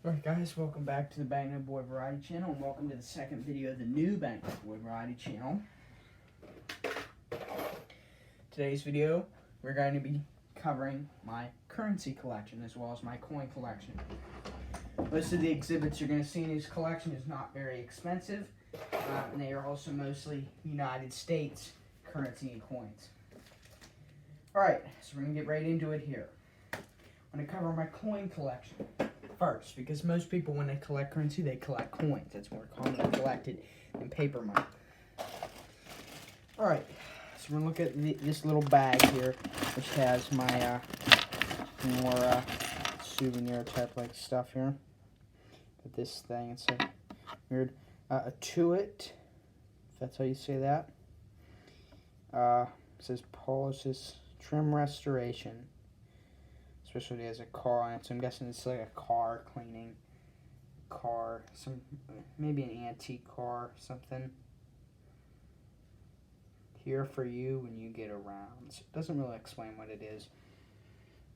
Alright guys, welcome back to the Banknote Boy Variety Channel, and welcome to the second video of the new Banknote Boy Variety Channel. Today's video, we're going to be covering my currency collection as well as my coin collection. Most of the exhibits you're going to see in this collection is not very expensive, and they are also mostly United States currency and coins. Alright, so we're going to get right into it here. I'm going to cover my coin collection first, because most people, when they collect currency, they collect coins. That's more commonly collected than paper money. Alright, so we're going to look at this little bag here, which has my more souvenir type like stuff here. But this thing, it's a weird Tuit, if that's how you say that. It says Polish Trim Restoration. Especially as a car on it, so I'm guessing it's like a car cleaning car, maybe an antique car, something. Here for you when you get around. So it doesn't really explain what it is.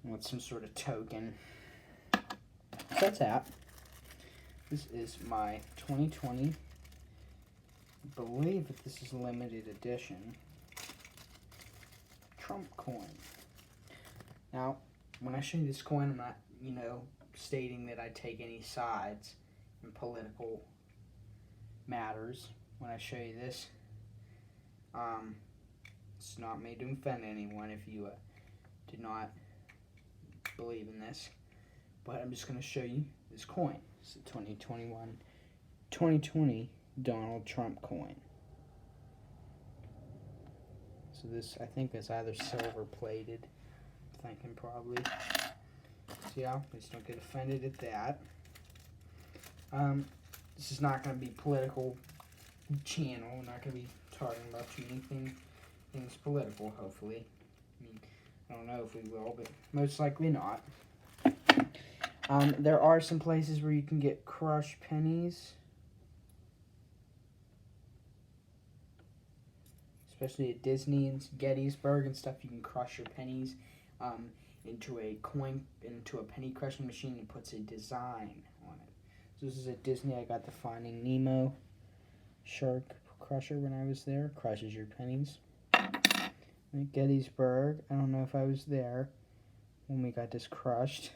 It's some sort of token. So that's that. This is my 2020. I believe that this is limited edition Trump coin. Now, when I show you this coin, I'm not, stating that I take any sides in political matters. When I show you this, it's not made to offend anyone if you did not believe in this. But I'm just going to show you this coin. It's the 2020 Donald Trump coin. So this, I think, is either silver plated. Thinking probably. So yeah, please don't get offended at that. This is not going to be political channel. We're not going to be talking about anything things political, hopefully. I don't know if we will, but most likely not. There are some places where you can get crushed pennies. Especially at Disney and Gettysburg and stuff, you can crush your pennies into a penny crushing machine and puts a design on it. So this is at Disney. I got the Finding Nemo shark crusher when I was there. Crushes your pennies. At Gettysburg, I don't know if I was there when we got this crushed,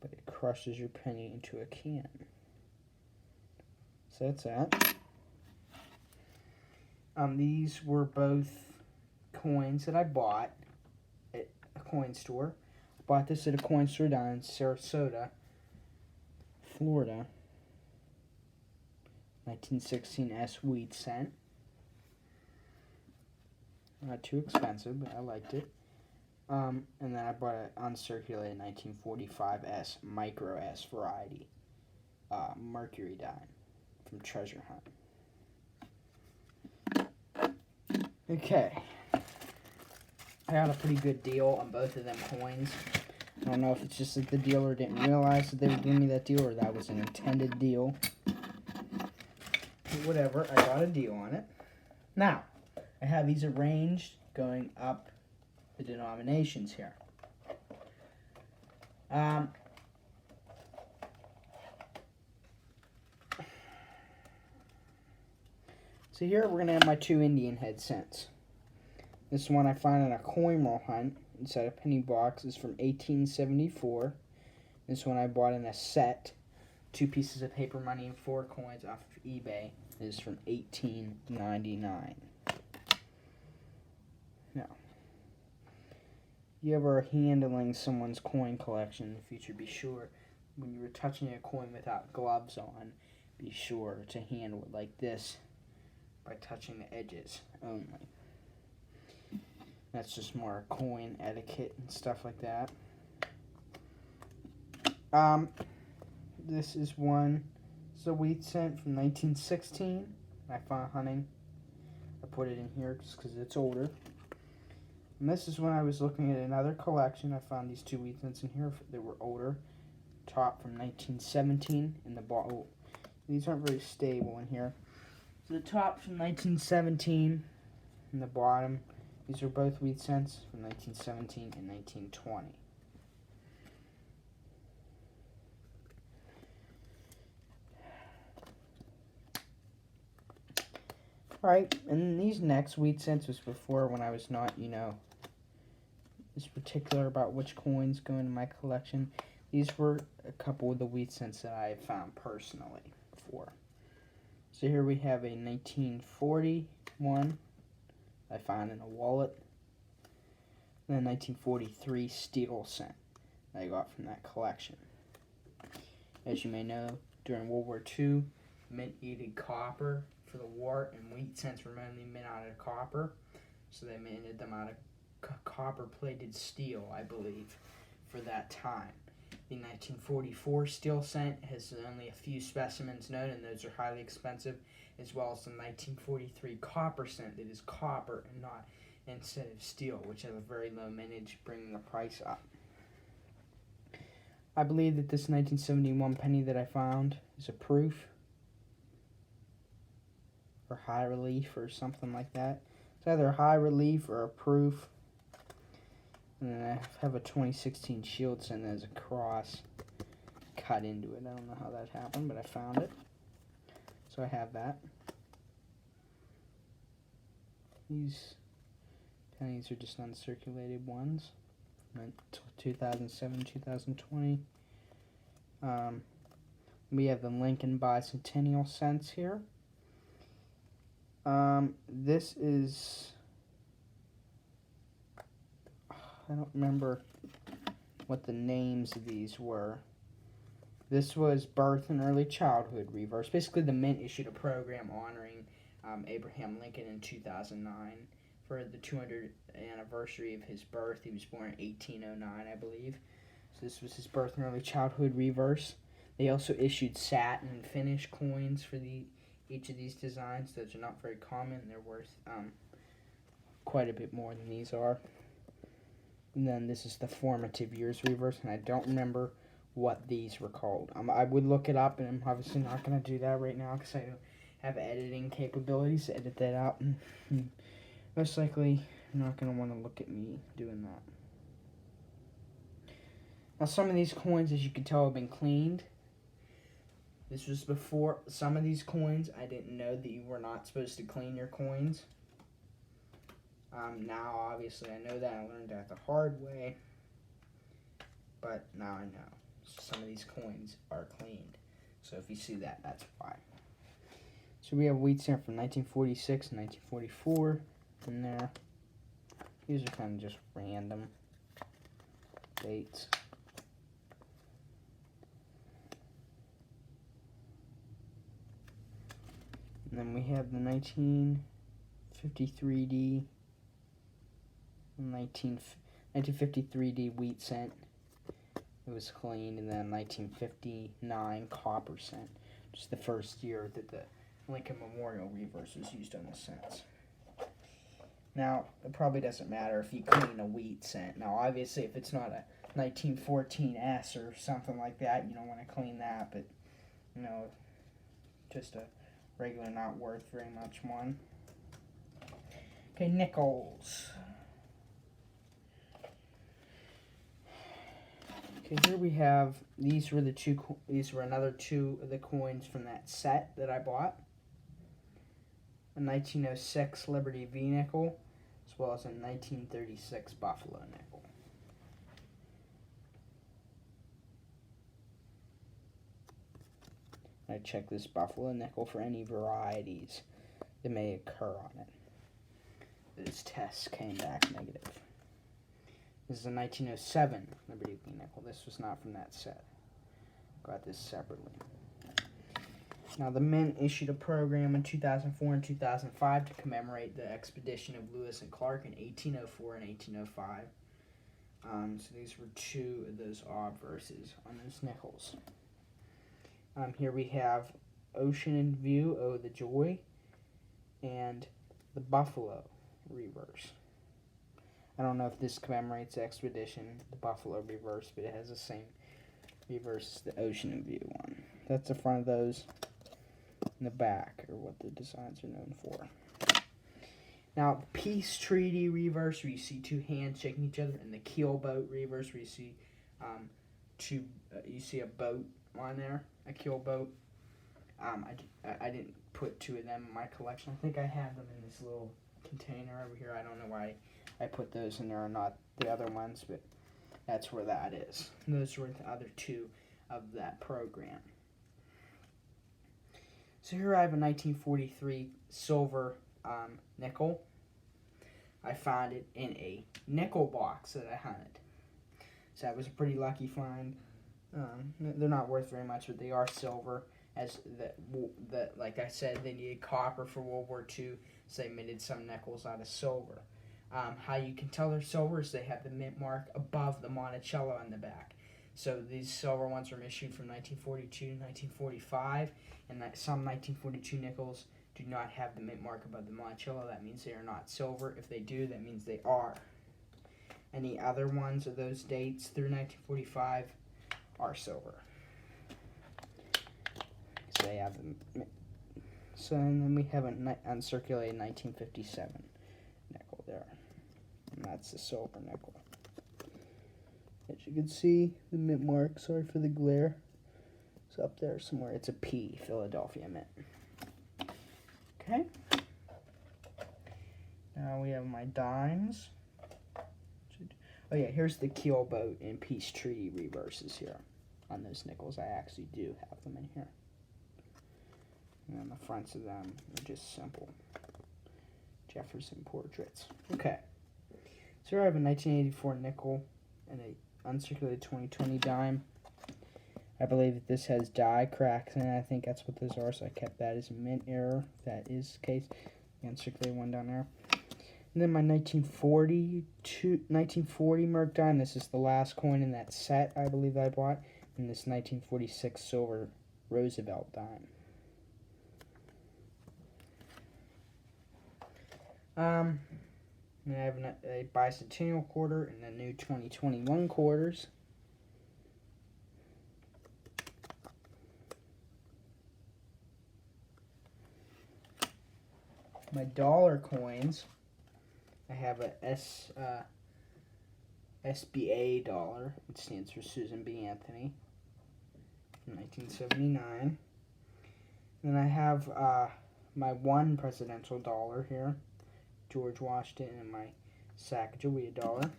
but it crushes your penny into a can. So that's that. These were both coins that I bought at a coin store. I bought this at a coin store down in Sarasota, Florida. 1916 S wheat cent. Not too expensive, but I liked it. And then I bought an uncirculated 1945 S micro S variety mercury dime from Treasure Hunt. Okay, I got a pretty good deal on both of them coins. I don't know if it's just that the dealer didn't realize that they were giving me that deal or that was an intended deal. But whatever, I got a deal on it. Now, I have these arranged going up the denominations here. So here we're going to have my two Indian head cents. This one I found in a coin roll hunt inside a penny box is from 1874. This one I bought in a set, 2 pieces of paper money and 4 coins off of eBay. This is from 1899. Now, if you ever are handling someone's coin collection in the future, be sure when you're touching a coin without gloves on, be sure to handle it like this. By touching the edges only. That's just more coin etiquette and stuff like that. This is one. It's a wheat cent from 1916. I found hunting. I put it in here just because it's older. And this is when I was looking at another collection. I found these 2 wheat cents in here that were older. Top from 1917 in the bottle. These aren't very stable in here. The top from 1917 and the bottom, these are both wheat cents from 1917 and 1920. Right, and these next wheat cents was before when I was not, as particular about which coins go into my collection. These were a couple of the wheat cents that I have found personally before. So here we have a 1941 I found in a wallet. And a 1943 steel cent that I got from that collection. As you may know, during World War II, Mint needed copper for the war, and wheat cents were mainly made out of copper. So they minted them out of copper-plated steel, I believe, for that time. The 1944 steel cent has only a few specimens known, and those are highly expensive, as well as the 1943 copper cent that is copper and not instead of steel, which has a very low mintage, bringing the price up. I believe that this 1971 penny that I found is a proof or high relief or something like that. It's either a high relief or a proof. And then I have a 2016 shield cent that has a cross cut into it. I don't know how that happened, but I found it. So I have that. These pennies are just uncirculated ones. 2007, 2020. We have the Lincoln Bicentennial cents here. This is, I don't remember what the names of these were. This was birth and early childhood reverse. Basically, the Mint issued a program honoring Abraham Lincoln in 2009 for the 200th anniversary of his birth. He was born in 1809, I believe. So this was his birth and early childhood reverse. They also issued satin and finish coins for each of these designs. Those are not very common. They're worth quite a bit more than these are. And then this is the formative years reverse, and I don't remember what these were called. I would look it up, and I'm obviously not going to do that right now because I don't have editing capabilities to edit that out. And most likely, you're not going to want to look at me doing that. Now, some of these coins, as you can tell, have been cleaned. This was before some of these coins. I didn't know that you were not supposed to clean your coins. Now, obviously, I know that. I learned that the hard way. But now I know. Some of these coins are cleaned. So if you see that, that's why. So we have wheat cent from 1946 and 1944 in there. These are kind of just random dates. And then we have the 1953D, 1953D wheat cent. It was cleaned, and then 1959 copper cent, which is the first year that the Lincoln Memorial reverse was used on the cents. Now, it probably doesn't matter if you clean a wheat cent. Now, obviously, if it's not a 1914S or something like that, you don't want to clean that, but, just a regular, not worth very much one. Okay, nickels. Okay, here we have, these were another two of the coins from that set that I bought. A 1906 Liberty V nickel, as well as a 1936 Buffalo nickel. I check this Buffalo nickel for any varieties that may occur on it. Those tests came back negative. This is a 1907 Liberty V nickel. This was not from that set. Got this separately. Now, the Mint issued a program in 2004 and 2005 to commemorate the expedition of Lewis and Clark in 1804 and 1805. So these were two of those obverses on those nickels. Here we have Ocean in View, Oh the Joy, and the Buffalo reverse. I don't know if this commemorates the expedition, the Buffalo reverse, but it has the same reverse as the Ocean in View one. That's the front of those. In the back are what the designs are known for. Now, the Peace Treaty reverse, where you see two hands shaking each other, and the Keelboat reverse, where you see you see a boat on there, a keelboat. I didn't put 2 of them in my collection. I think I have them in this little container over here. I don't know why I put those in there and not the other ones, but that's where that is. And those were the other 2 of that program. So here I have a 1943 silver nickel. I found it in a nickel box that I hunted. So that was a pretty lucky find. They're not worth very much, but they are silver. As like I said, they needed copper for World War II, so they minted some nickels out of silver. How you can tell they're silver is they have the mint mark above the Monticello on the back. So these silver ones were issued from 1942 to 1945, and some 1942 nickels do not have the mint mark above the Monticello. That means they are not silver. If they do, that means they are. Any other ones of those dates through 1945 are silver. So they have them. So and then we have an uncirculated 1957 nickel there, and that's the silver nickel. As you can see, the mint mark, sorry for the glare, it's up there somewhere. It's a P, Philadelphia Mint. Okay. Now we have my dimes. Oh yeah, here's the keelboat and peace treaty reverses here on those nickels. I actually do have them in here. And then the fronts of them are just simple Jefferson portraits. Okay. So here I have a 1984 nickel and a uncirculated 2020 dime. I believe that this has die cracks in it. I think that's what those are, so I kept that as a mint error. If that is the case. The uncirculated one down there. And then my 1940 Merc dime. This is the last coin in that set, I believe I bought. And this 1946 silver Roosevelt dime. And I have a bicentennial quarter and the new 2021 quarters. My dollar coins, I have a SBA dollar, which stands for Susan B. Anthony, from 1979. Then I have my one presidential dollar here, George Washington, and my Sacagawea dollar.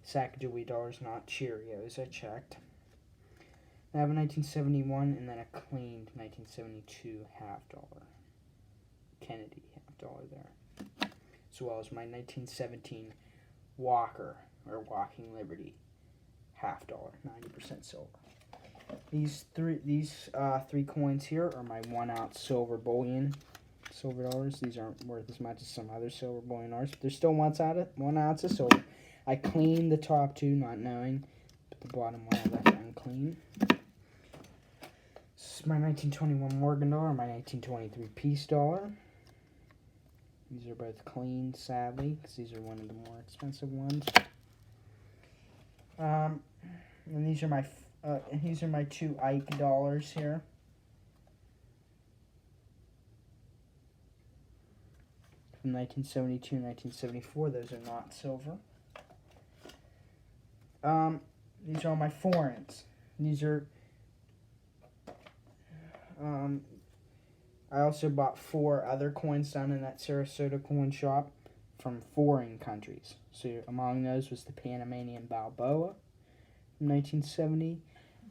Sacagawea dollar is not Cheerios, I checked. I have a 1971 and then a cleaned 1972 half dollar. Kennedy half dollar there. As well as my 1917 Walker, or Walking Liberty half dollar, 90% silver. These three coins here are my 1 ounce silver bullion silver dollars. These aren't worth as much as some other silver bullion dollars, but they're still 1 ounce of silver. I cleaned the top 2, not knowing, but the bottom one I left unclean. This is my 1921 Morgan dollar, my 1923 Peace dollar. These are both clean, sadly, because these are one of the more expensive ones. And these are my 2 Ike dollars here. From 1972 and 1974. Those are not silver. These are all my foreigns. These are I also bought 4 other coins down in that Sarasota coin shop from foreign countries. So among those was the Panamanian Balboa from 1970,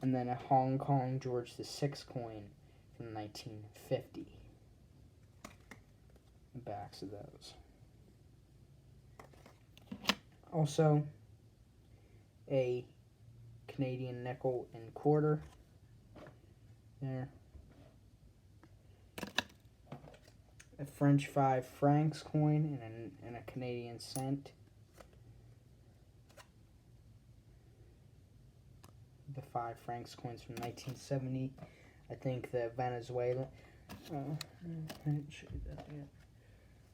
and then a Hong Kong George VI coin from 1950. The backs of those. Also, a Canadian nickel and quarter there. A French 5 francs coin and a Canadian cent. The 5 francs coins from 1970. I think the Venezuela. I didn't show you that yet.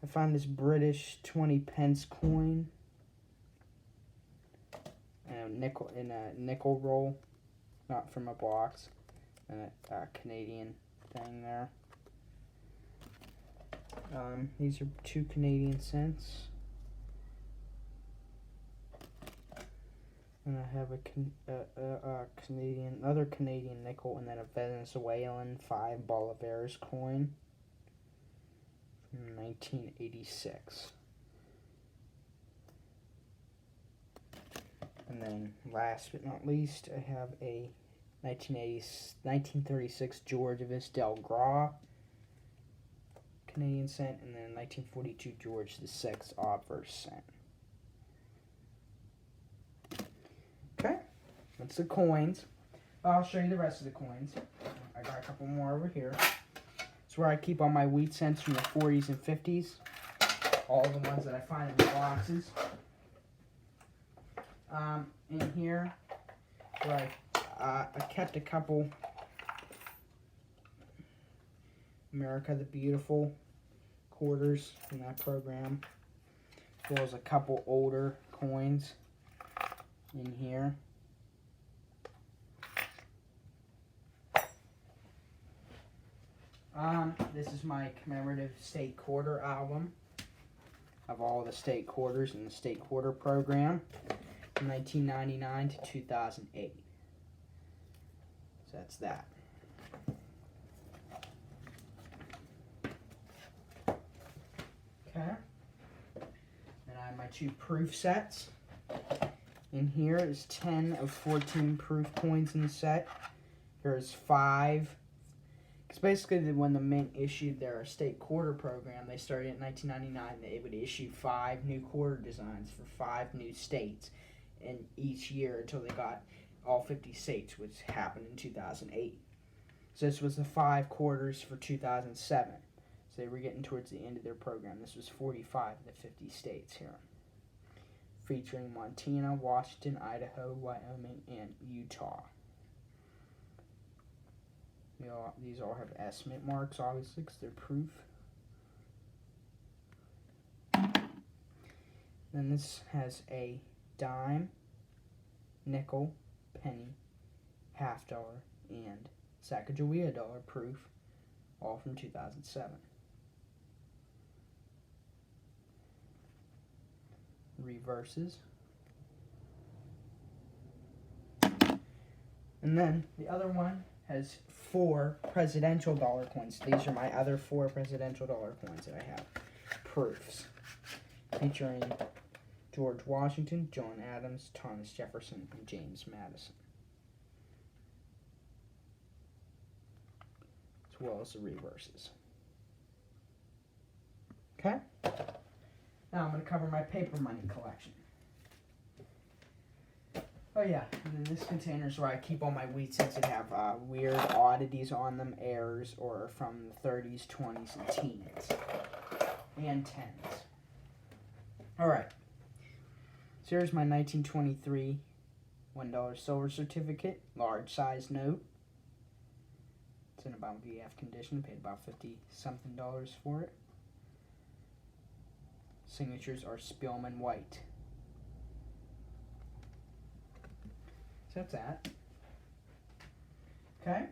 I found this British 20 pence coin and a nickel roll, not from a box, and a Canadian thing there. These are 2 Canadian cents. And I have another Canadian nickel, and then a Venezuelan 5 Bolivars coin from 1986. And then, last but not least, I have a 1936 George Vistel Gras Canadian cent, and then 1942 George VI obverse cent. Okay, that's the coins. I'll show you the rest of the coins. I got a couple more over here. It's where I keep all my wheat cents from the 40s and 50s. All the ones that I find in the boxes. In here, where I kept a couple America the Beautiful quarters from that program, as well as a couple older coins in here. This is my commemorative state quarter album of all the state quarters in the state quarter program from 1999 to 2008. So that's that. Okay. Then I have my 2 proof sets. In here is 10 of 14 proof coins in the set. There's 5. Because basically when the Mint issued their state quarter program, they started in 1999. They would issue 5 new quarter designs for 5 new states in each year until they got all 50 states, which happened in 2008. So this was the 5 quarters for 2007. So they were getting towards the end of their program. This was 45 of the 50 states here, featuring Montana, Washington, Idaho, Wyoming, and Utah. These all have estimate marks, obviously, because they're proof. Then this has a dime, nickel, penny, $50, and Sacagawea dollar proof, all from 2007. Reverses. And then the other one has 4 presidential dollar coins. These are my other 4 presidential dollar coins that I have. Proofs. Featuring George Washington, John Adams, Thomas Jefferson, and James Madison. As well as the reverses. Okay? Now I'm going to cover my paper money collection. Oh yeah, and then this container is where I keep all my wheat cents that have weird oddities on them, errors, or from the 30s, 20s, and teens. And 10s. Alright. So here's my 1923 $1 silver certificate, large size note. It's in about VF condition, paid about $50-something for it. Signatures are Spillman White. So that's that. Okay.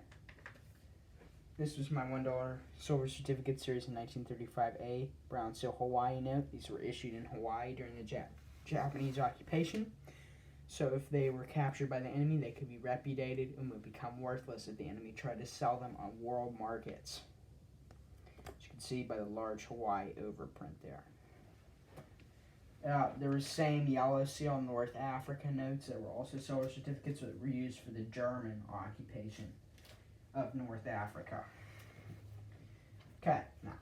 This was my $1 silver certificate series in 1935A brown seal Hawaii note. These were issued in Hawaii during the Japanese occupation. So if they were captured by the enemy, they could be repudiated and would become worthless if the enemy tried to sell them on world markets. As you can see by the large Hawaii overprint there. There was same yellow seal North Africa notes that were also silver certificates that were used for the German occupation of North Africa. Okay, now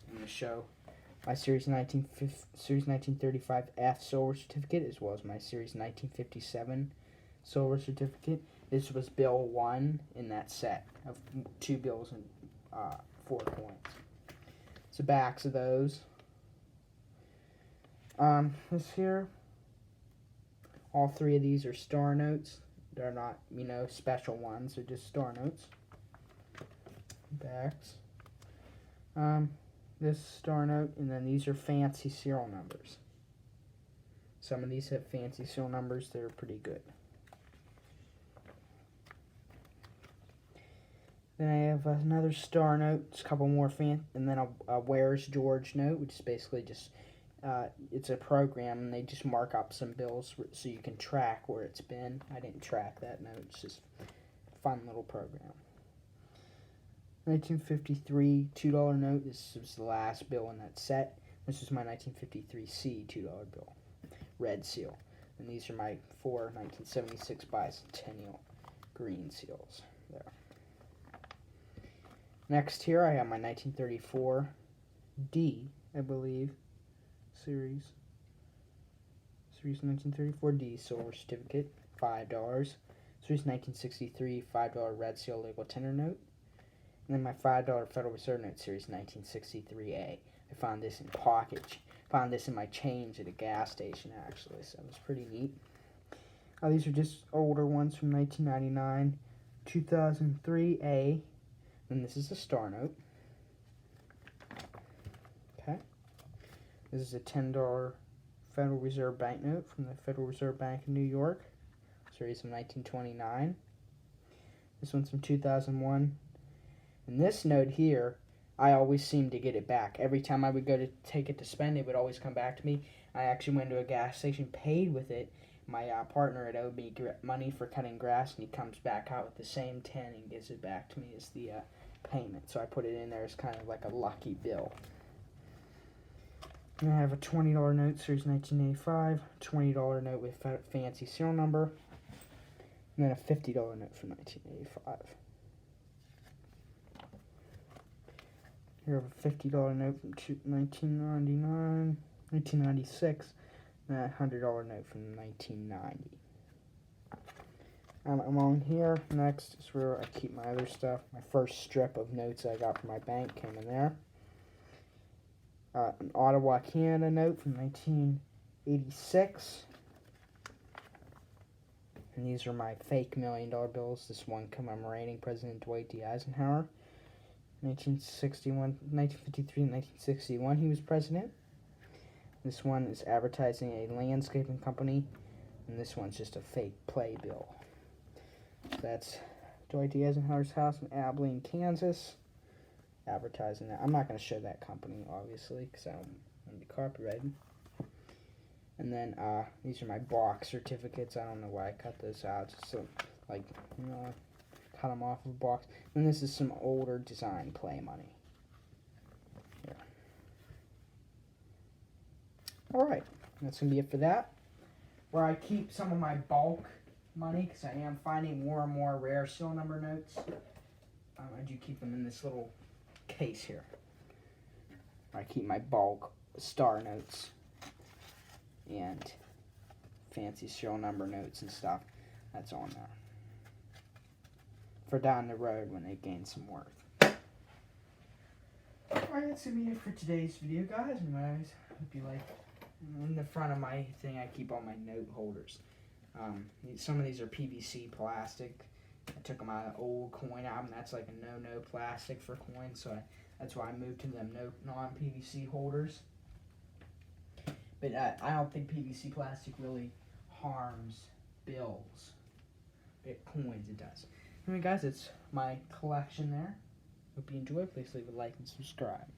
I'm going to show my Series 1935 F silver certificate as well as my Series 1957 silver certificate. This was bill 1 in that set of 2 bills and 4 coins. It's the backs of those. This here, all 3 of these are star notes. They're not, special ones. They're just star notes. Backs. This star note, and then these are fancy serial numbers. Some of these have fancy serial numbers. They're pretty good. Then I have another star note, just a couple more and then a Where's George note, which is basically just it's a program, and they just mark up some bills so you can track where it's been. I didn't track that note. It's just a fun little program. 1953 $2 note. This was the last bill in that set. This was my 1953 C $2 bill. Red seal. And these are my 4 1976 bicentennial green seals. There. Next here I have my 1934 D, I believe, series 1934 D silver certificate, $5. Series 1963 $5 red seal legal tender note. And then my $5 Federal Reserve note, series 1963A. I found this in found this in my change at a gas station, actually, so it was pretty neat. These are just older ones from 1999, 2003A, and this is a star note. Okay. This is a $10 Federal Reserve banknote from the Federal Reserve Bank of New York, series of 1929. This one's from 2001. And this note here, I always seem to get it back. Every time I would go to take it to spend, it would always come back to me. I actually went to a gas station, paid with it. My partner had owed me money for cutting grass, and he comes back out with the same 10 and gives it back to me as the payment. So I put it in there as kind of like a lucky bill. And I have a $20 note, series 1985, $20 note with fancy serial number, and then a $50 note from 1985. Here I have a $50 note from 1996, and a $100 note from 1990. I'm on here. Next is where I keep my other stuff. My first strip of notes I got from my bank came in there. An Ottawa, Canada note from 1986. And these are my fake $1 million bills. This one commemorating President Dwight D. Eisenhower. 1953 and 1961 he was president. This one is advertising a landscaping company, and this one's just a fake playbill. That's Dwight D. Eisenhower's house in Abilene, Kansas, advertising that. I'm not going to show that company, obviously, because I don't want to be copyrighted. And then these are my box certificates. I don't know why I cut this out, just so, like, you know, cut them off of a box. And this is some older design play money. Here. Alright, that's going to be it for that. Where I keep some of my bulk money, because I am finding more and more rare serial number notes. I do keep them in this little case here. Where I keep my bulk star notes and fancy serial number notes and stuff. That's on there. For down the road when they gain some worth. Alright, that's going to be it for today's video, guys. Anyways, hope you like. In the front of my thing, I keep all my note holders. Some of these are PVC plastic. I took them out of an old coin album. That's like a no plastic for coins, so that's why I moved to them non-PVC holders. But I don't think PVC plastic really harms bills. But coins, it does. Anyway, guys, it's my collection there. Hope you enjoy. Please leave a like and subscribe.